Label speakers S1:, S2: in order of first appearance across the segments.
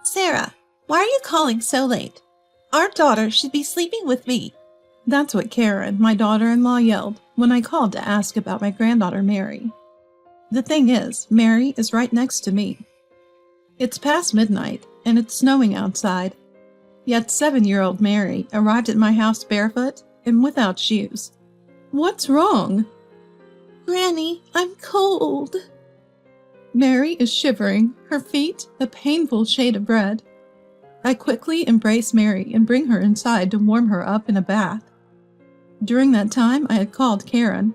S1: Sarah, why are you calling so late? Our daughter should be sleeping with me.
S2: That's what Karen, my daughter-in-law, yelled when I called to ask about my granddaughter Mary. The thing is, Mary is right next to me. It's past midnight, and it's snowing outside. Yet 7-year-old Mary arrived at my house barefoot and without shoes. What's wrong?
S1: Granny, I'm cold.
S2: Mary is shivering, her feet a painful shade of red. I quickly embrace Mary and bring her inside to warm her up in a bath. During that time, I had called Karen.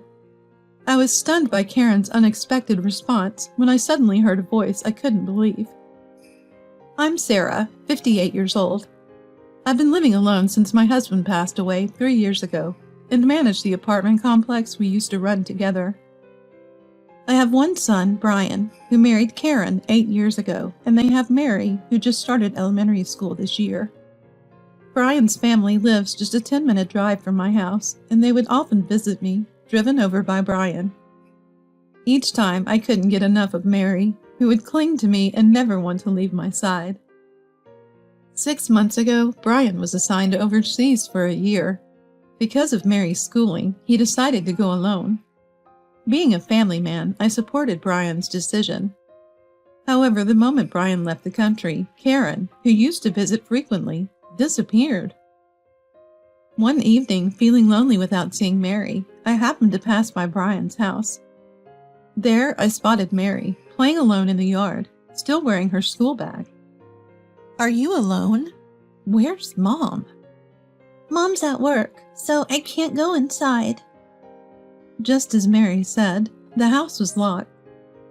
S2: I was stunned by Karen's unexpected response when I suddenly heard a voice I couldn't believe. I'm Sarah, 58 years old. I've been living alone since my husband passed away 3 years ago and manage the apartment complex we used to run together. I have one son, Brian, who married Karen 8 years ago, and they have Mary, who just started elementary school this year. Brian's family lives just a 10-minute drive from my house, and they would often visit me, driven over by Brian. Each time I couldn't get enough of Mary, who would cling to me and never want to leave my side. 6 months ago, Brian was assigned overseas for a year. Because of Mary's schooling, he decided to go alone. Being a family man, I supported Brian's decision. However, the moment Brian left the country, Karen, who used to visit frequently, disappeared. One evening, feeling lonely without seeing Mary, I happened to pass by Brian's house. There, I spotted Mary, playing alone in the yard, still wearing her school bag.
S1: Are you alone?
S2: Where's Mom?
S1: Mom's at work, so I can't go inside.
S2: Just as Mary said, the house was locked,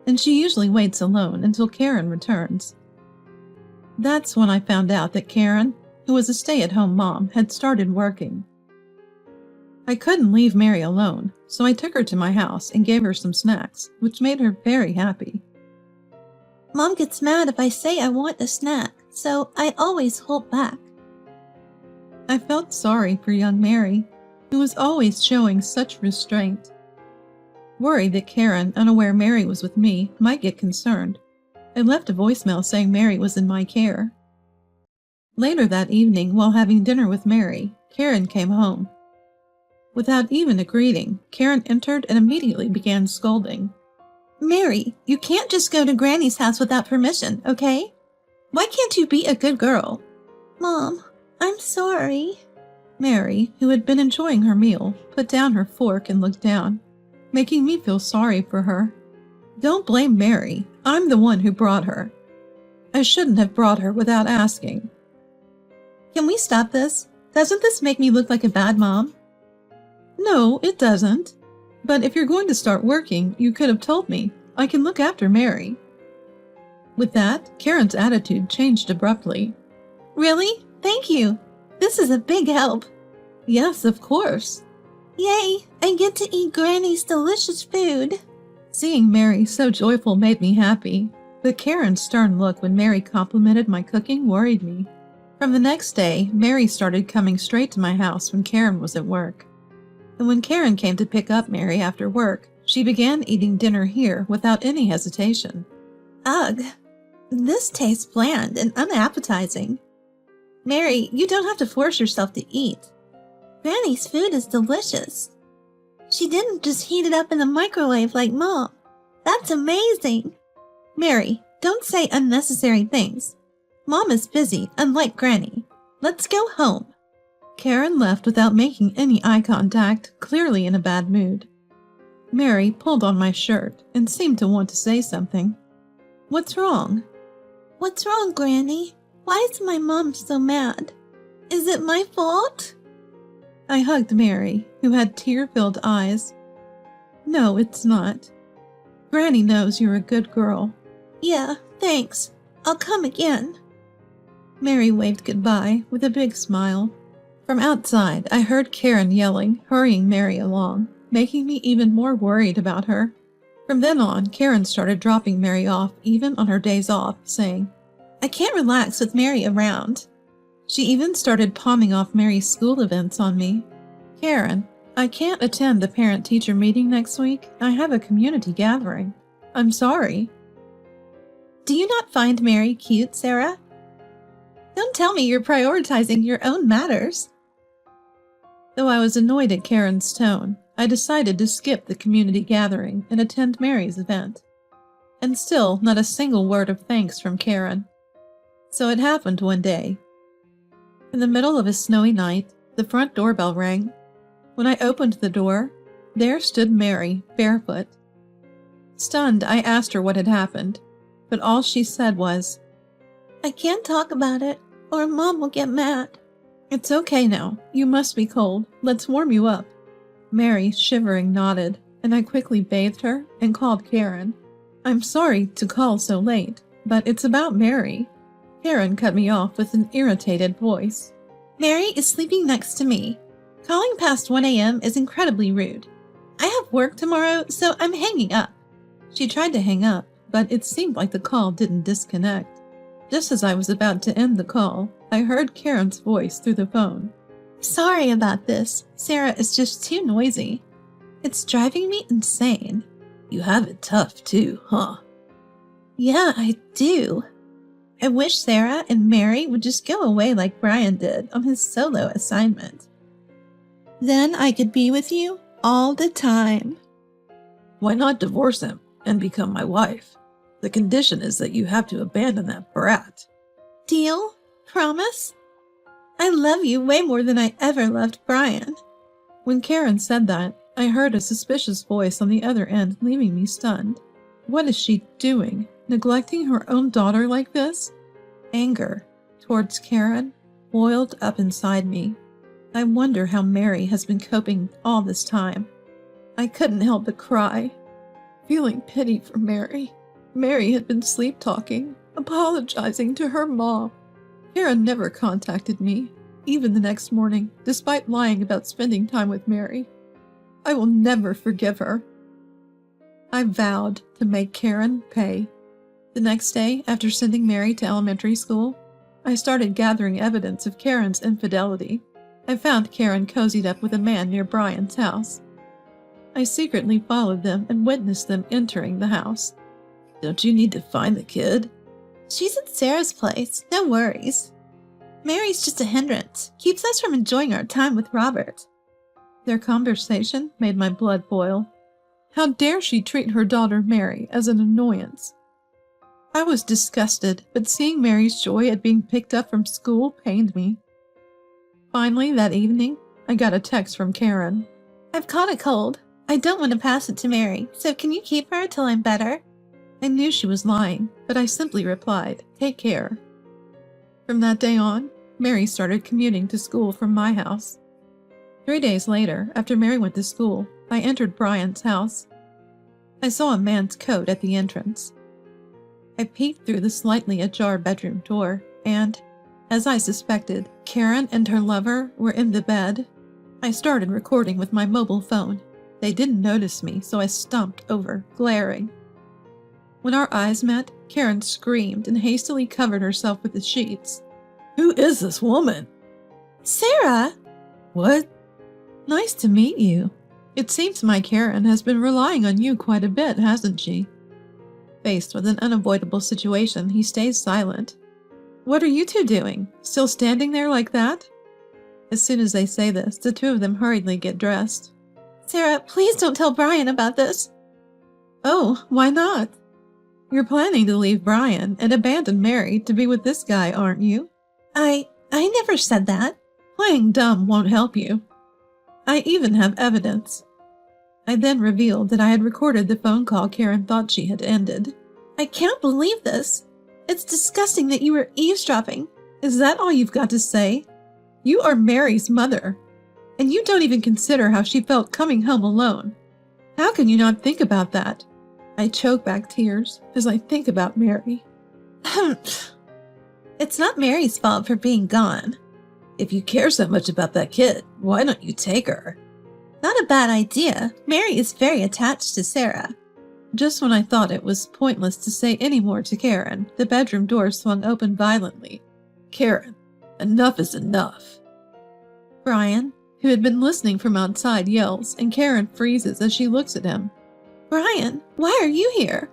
S2: and she usually waits alone until Karen returns. That's when I found out that Karen, who was a stay-at-home mom, had started working. I couldn't leave Mary alone, so I took her to my house and gave her some snacks, which made her very happy.
S1: Mom gets mad if I say I want a snack, so I always hold back.
S2: I felt sorry for young Mary, who was always showing such restraint. Worried that Karen, unaware Mary was with me, might get concerned, I left a voicemail saying Mary was in my care. Later that evening, while having dinner with Mary, Karen came home. Without even a greeting, Karen entered and immediately began scolding.
S1: Mary, you can't just go to Granny's house without permission, okay? Why can't you be a good girl? Mom, I'm sorry.
S2: Mary, who had been enjoying her meal, put down her fork and looked down, making me feel sorry for her. Don't blame Mary. I'm the one who brought her. I shouldn't have brought her without asking.
S1: Can we stop this? Doesn't this make me look like a bad mom?
S2: No, it doesn't. But if you're going to start working, you could have told me. I can look after Mary. With that, Karen's attitude changed abruptly.
S1: Really? Thank you. This is a big help.
S2: Yes, of course.
S1: Yay, I get to eat Granny's delicious food.
S2: Seeing Mary so joyful made me happy, but Karen's stern look when Mary complimented my cooking worried me. From the next day, Mary started coming straight to my house when Karen was at work. And when Karen came to pick up Mary after work, she began eating dinner here without any hesitation.
S1: Ugh, this tastes bland and unappetizing. Mary, you don't have to force yourself to eat. Granny's food is delicious. She didn't just heat it up in the microwave like Mom. That's amazing. Mary, don't say unnecessary things. Mom is busy, unlike Granny. Let's go home.
S2: Karen left without making any eye contact, clearly in a bad mood. Mary pulled on my shirt and seemed to want to say something. What's wrong?
S1: What's wrong, Granny? Why is my mom so mad? Is it my fault?
S2: I hugged Mary, who had tear-filled eyes. No, it's not. Granny knows you're a good girl.
S1: Yeah, thanks. I'll come again.
S2: Mary waved goodbye with a big smile. From outside, I heard Karen yelling, hurrying Mary along, making me even more worried about her. From then on, Karen started dropping Mary off even on her days off, saying, I can't relax with Mary around. She even started palming off Mary's school events on me. Karen, I can't attend the parent-teacher meeting next week. I have a community gathering. I'm sorry.
S1: Do you not find Mary cute, Sarah? Don't tell me you're prioritizing your own matters.
S2: Though I was annoyed at Karen's tone, I decided to skip the community gathering and attend Mary's event. And still, not a single word of thanks from Karen. So it happened one day. In the middle of a snowy night, the front doorbell rang. When I opened the door, there stood Mary, barefoot. Stunned, I asked her what had happened, but all she said was,
S1: I can't talk about it, or Mom will get mad.
S2: It's okay now. You must be cold. Let's warm you up. Mary, shivering, nodded, and I quickly bathed her and called Karen. I'm sorry to call so late, but it's about Mary. Karen cut me off with an irritated voice.
S1: Mary is sleeping next to me. Calling past 1 a.m. is incredibly rude. I have work tomorrow, so I'm hanging up.
S2: She tried to hang up, but it seemed like the call didn't disconnect. Just as I was about to end the call, I heard Karen's voice through the phone.
S1: Sorry about this. Sarah is just too noisy. It's driving me insane.
S3: You have it tough too, huh?
S1: Yeah, I do. I wish Sarah and Mary would just go away like Brian did on his solo assignment. Then I could be with you all the time.
S3: Why not divorce him and become my wife? The condition is that you have to abandon that brat.
S1: Deal? Promise? I love you way more than I ever loved Brian.
S2: When Karen said that, I heard a suspicious voice on the other end, leaving me stunned. What is she doing? Neglecting her own daughter like this? Anger towards Karen boiled up inside me. I wonder how Mary has been coping all this time. I couldn't help but cry, feeling pity for Mary. Mary had been sleep-talking, apologizing to her mom. Karen never contacted me, even the next morning, despite lying about spending time with Mary. I will never forgive her. I vowed to make Karen pay. The next day, after sending Mary to elementary school, I started gathering evidence of Karen's infidelity. I found Karen cozied up with a man near Brian's house. I secretly followed them and witnessed them entering the house.
S3: Don't you need to find the kid?
S1: She's at Sarah's place, no worries. Mary's just a hindrance, keeps us from enjoying our time with Robert.
S2: Their conversation made my blood boil. How dare she treat her daughter Mary as an annoyance? I was disgusted, but seeing Mary's joy at being picked up from school pained me. Finally, that evening, I got a text from Karen.
S1: I've caught a cold. I don't want to pass it to Mary, so can you keep her till I'm better?
S2: I knew she was lying, but I simply replied, take care. From that day on, Mary started commuting to school from my house. 3 days later, after Mary went to school, I entered Brian's house. I saw a man's coat at the entrance. I peeked through the slightly ajar bedroom door, and, as I suspected, Karen and her lover were in the bed. I started recording with my mobile phone. They didn't notice me, so I stomped over, glaring. When our eyes met, Karen screamed and hastily covered herself with the sheets.
S3: Who is this woman?
S1: Sarah!
S3: What?
S2: Nice to meet you. It seems my Karen has been relying on you quite a bit, hasn't she? Faced with an unavoidable situation, he stays silent. What are you two doing? Still standing there like that? As soon as they say this, the two of them hurriedly get dressed.
S1: Sarah, please don't tell Brian about this.
S2: Oh, why not? You're planning to leave Brian and abandon Mary to be with this guy, aren't you?
S1: I never said that.
S2: Playing dumb won't help you. I even have evidence. I then revealed that I had recorded the phone call Karen thought she had ended.
S1: I can't believe this. It's disgusting that you were eavesdropping.
S2: Is that all you've got to say? You are Mary's mother, and you don't even consider how she felt coming home alone. How can you not think about that? I choke back tears as I think about Mary.
S1: It's not Mary's fault for being gone.
S3: If you care so much about that kid, why don't you take her?
S1: Not a bad idea. Mary is very attached to Sarah.
S2: Just when I thought it was pointless to say any more to Karen, the bedroom door swung open violently.
S3: Karen, enough is enough.
S2: Brian, who had been listening from outside, yells, and Karen freezes as she looks at him.
S1: Brian, why are you here?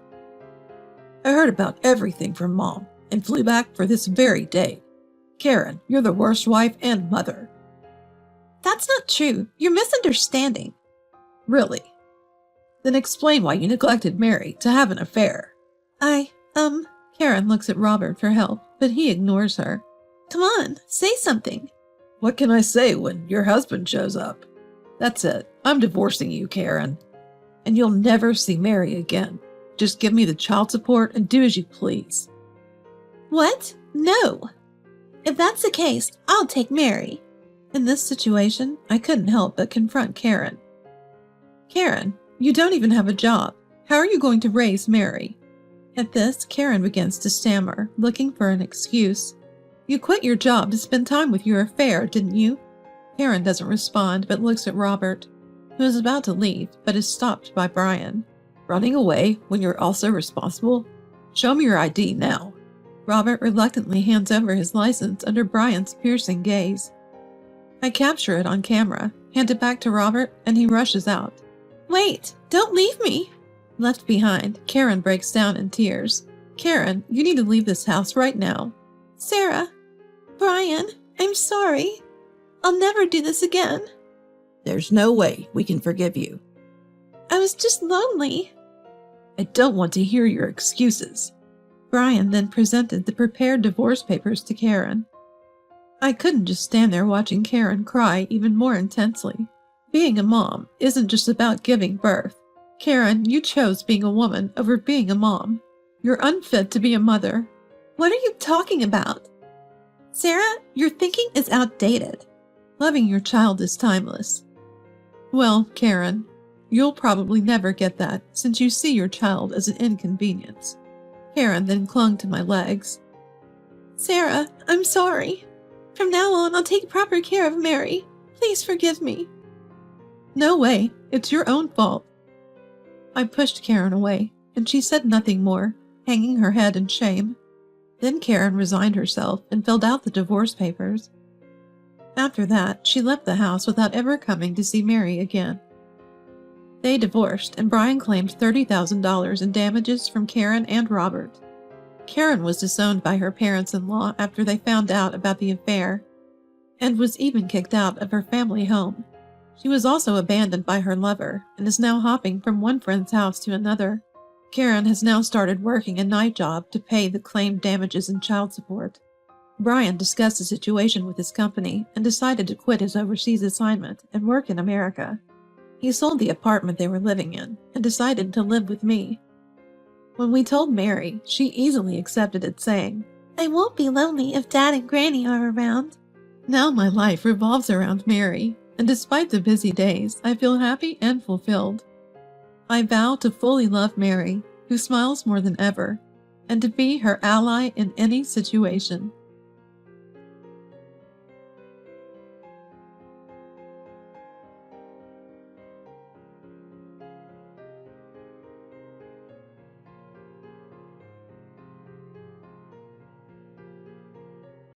S3: I heard about everything from Mom and flew back for this very day. Karen, you're the worst wife and mother.
S1: That's not true. You're misunderstanding.
S3: Really? Then explain why you neglected Mary to have an affair.
S2: Karen looks at Robert for help, but he ignores her.
S1: Come on, say something.
S3: What can I say when your husband shows up? That's it. I'm divorcing you, Karen. And you'll never see Mary again. Just give me the child support and do as you please.
S1: What? No. If that's the case, I'll take Mary.
S2: In this situation, I couldn't help but confront Karen. Karen, you don't even have a job. How are you going to raise Mary? At this, Karen begins to stammer, looking for an excuse. You quit your job to spend time with your affair, didn't you? Karen doesn't respond, but looks at Robert, who is about to leave, but is stopped by Brian.
S3: Running away when you're also responsible? Show me your ID now.
S2: Robert reluctantly hands over his license under Brian's piercing gaze. I capture it on camera, hand it back to Robert, and he rushes out.
S1: Wait, don't leave me.
S2: Left behind, Karen breaks down in tears. Karen, you need to leave this house right now.
S1: Sarah, Brian, I'm sorry. I'll never do this again.
S3: There's no way we can forgive you.
S1: I was just lonely.
S3: I don't want to hear your excuses.
S2: Brian then presented the prepared divorce papers to Karen. I couldn't just stand there watching Karen cry even more intensely. Being a mom isn't just about giving birth. Karen, you chose being a woman over being a mom. You're unfit to be a mother.
S1: What are you talking about? Sarah, your thinking is outdated.
S2: Loving your child is timeless. Well, Karen, you'll probably never get that since you see your child as an inconvenience. Karen then clung to my legs.
S1: Sarah, I'm sorry. From now on, I'll take proper care of Mary. Please forgive me.
S2: No way. It's your own fault. I pushed Karen away, and she said nothing more, hanging her head in shame. Then Karen resigned herself and filled out the divorce papers. After that, she left the house without ever coming to see Mary again. They divorced, and Brian claimed $30,000 in damages from Karen and Robert. Karen was disowned by her parents-in-law after they found out about the affair, and was even kicked out of her family home. She was also abandoned by her lover and is now hopping from one friend's house to another. Karen has now started working a night job to pay the claimed damages and child support. Brian discussed the situation with his company and decided to quit his overseas assignment and work in America. He sold the apartment they were living in and decided to live with me. When we told Mary, she easily accepted it, saying,
S1: I won't be lonely if Dad and Granny are around.
S2: Now my life revolves around Mary, and despite the busy days, I feel happy and fulfilled. I vow to fully love Mary, who smiles more than ever, and to be her ally in any situation.